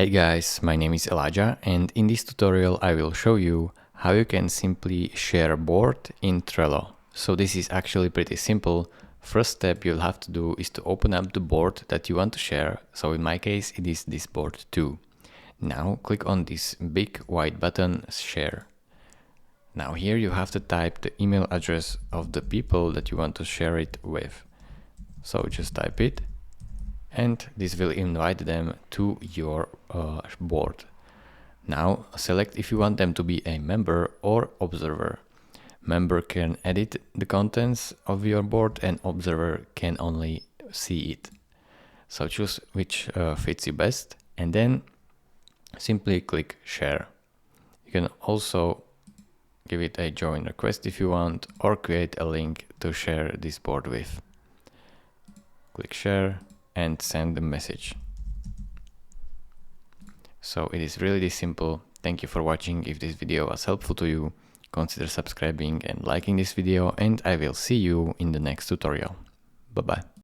Hey guys, my name is Elijah, and in this tutorial I will show you how you can simply share a board in Trello. So this is actually pretty simple. First step you'll have to do is to open up the board that you want to share. So in my case it is this board too. Now click on this big white button, share. Now here you have to type the email address of the people that you want to share it with. So just type it, and this will invite them to your board. Now select if you want them to be a member or observer. Member can edit the contents of your board and observer can only see it. So choose which fits you best and then simply click share. You can also give it a join request if you want, or create a link to share this board with. Click share and send the message. So it is really this simple. Thank you for watching. If this video was helpful to you, consider subscribing and liking this video, and I will see you in the next tutorial. Bye bye.